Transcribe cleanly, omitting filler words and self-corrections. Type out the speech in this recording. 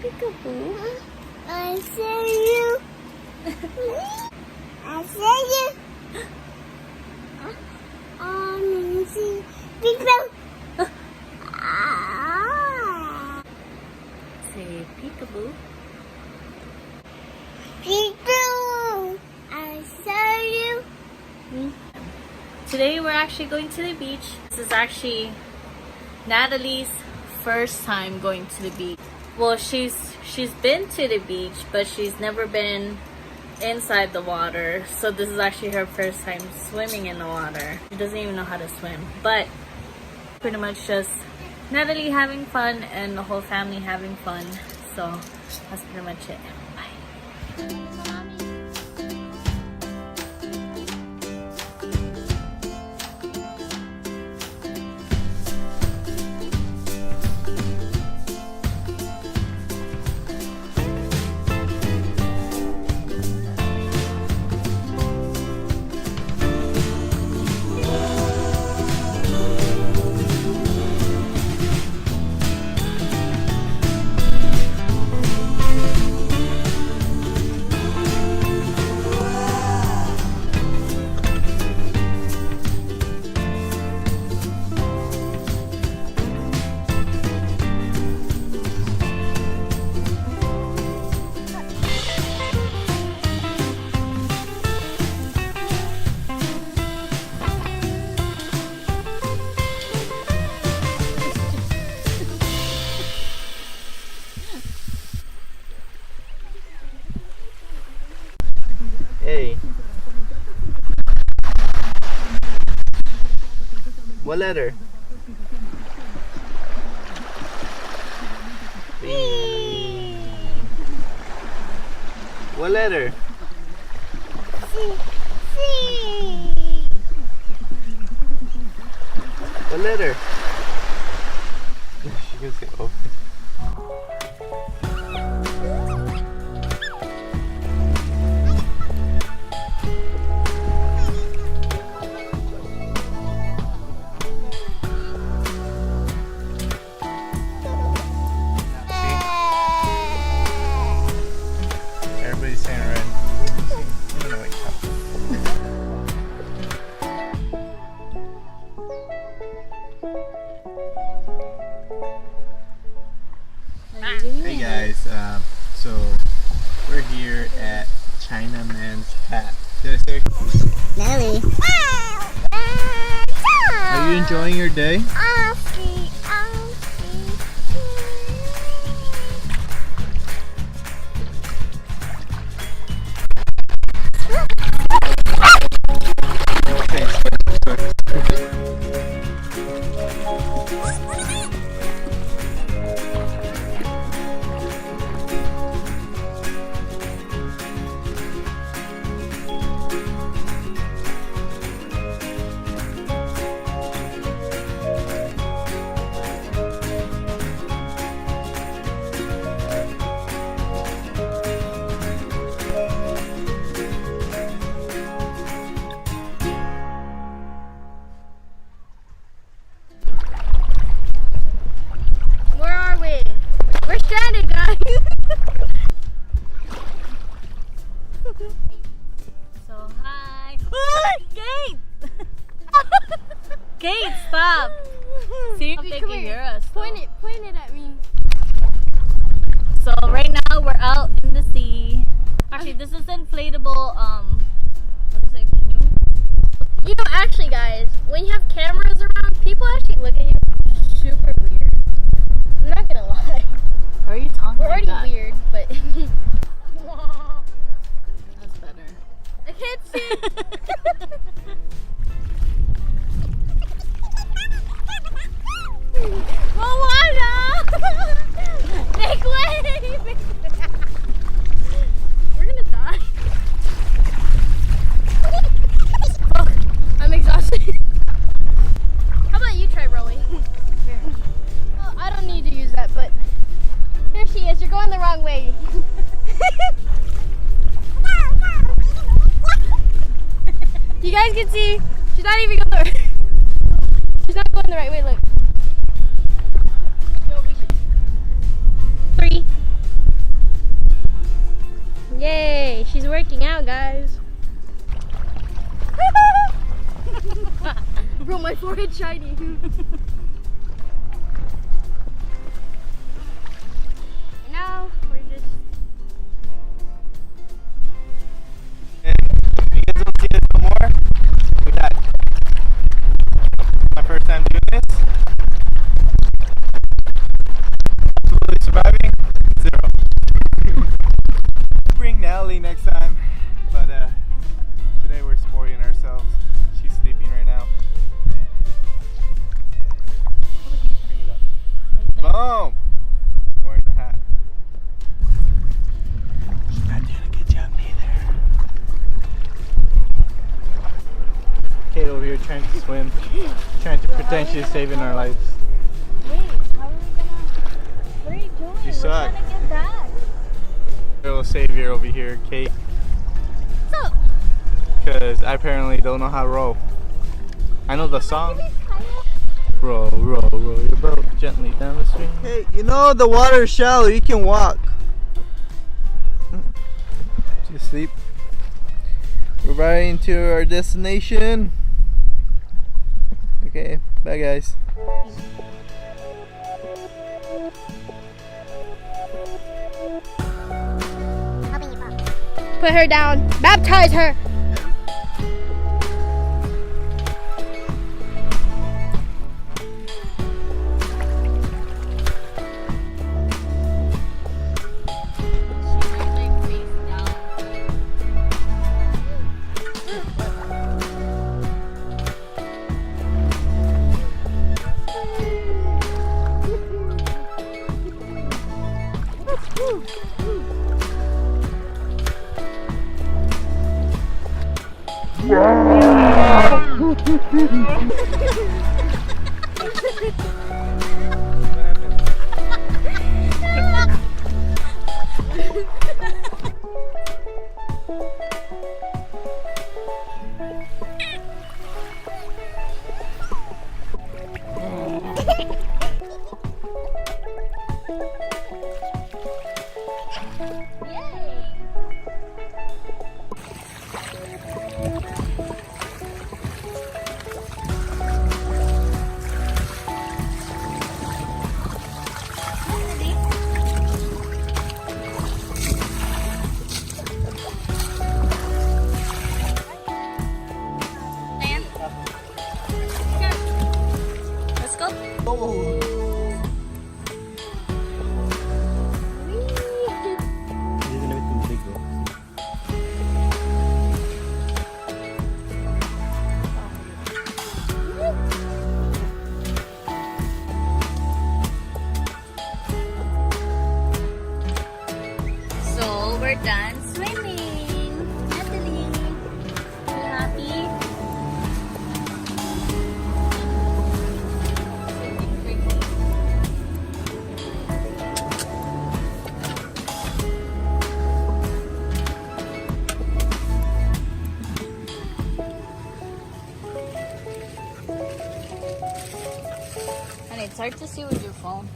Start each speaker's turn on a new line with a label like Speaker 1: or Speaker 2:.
Speaker 1: Peekaboo.
Speaker 2: I see you. I see you. See Peekaboo.
Speaker 1: Say peekaboo.
Speaker 2: Peekaboo. I saw you.
Speaker 1: Today we're actually going to the beach. This is actually Natalie's first time going to the beach. Well, she's been to the beach, but she's never been inside the water. So this is actually her first time swimming in the water. She doesn't even know how to swim, but pretty much just Natalie having fun and the whole family having fun. So that's pretty much it. Bye.
Speaker 3: Hey. What letter? B. What letter? What letter? She can say O. Everybody's saying red. I don't know what you're talking about. Hey guys, so we're here at Chinaman's Hat. Did I say it?
Speaker 2: Nelly.
Speaker 3: Are you enjoying your day?
Speaker 2: Where are we? We're stranded, guys.
Speaker 1: So hi. Kate! Kate, stop! See,
Speaker 2: Okay,
Speaker 1: they
Speaker 2: come
Speaker 1: can
Speaker 2: here.
Speaker 1: hear us.
Speaker 2: Point it at me.
Speaker 1: So right now we're out in the sea. Actually, this is inflatable. What is it? Canoe?
Speaker 2: You know, actually, guys, when you have cameras around, people actually look at you super weird. I'm not gonna lie.
Speaker 1: Why are you talking
Speaker 2: We're
Speaker 1: like
Speaker 2: already
Speaker 1: that?
Speaker 2: weird, but
Speaker 1: That's better.
Speaker 2: I can't see. Moana! Make way! We're gonna die. Oh, I'm exhausted. How about you try rowing? Oh, I don't need to use that, but here she is. You're going the wrong way. You guys can see she's not even going. She's not going the right way. Look. Yo, we should. working out, guys. Bro, my forehead's shiny. Now we're just.
Speaker 3: And if you guys don't see us no more, we died. My first time doing this. Absolutely surviving, 0. Bring Natalie next time, but today we're spoiling ourselves. She's sleeping right now. Bring it up. Boom! Wearing the hat. She's not doing a good job neither. Kate over here trying to swim, trying to pretend she's saving our lives.
Speaker 1: Wait, how are we gonna? What are you doing?
Speaker 3: You suck.
Speaker 1: We're trying to get back.
Speaker 3: Little savior over here, Kate,
Speaker 2: What's up?
Speaker 3: because I apparently don't know how to row. I know the song. Row, row, row your boat gently down the stream. Hey, you know the water is shallow, you can walk. Just sleep. We're riding to our destination. Okay, bye guys.
Speaker 2: Put her down. Baptize her.
Speaker 1: Let's go. So we're done swimming. Natalie, are you happy? And it's hard to see with your phone.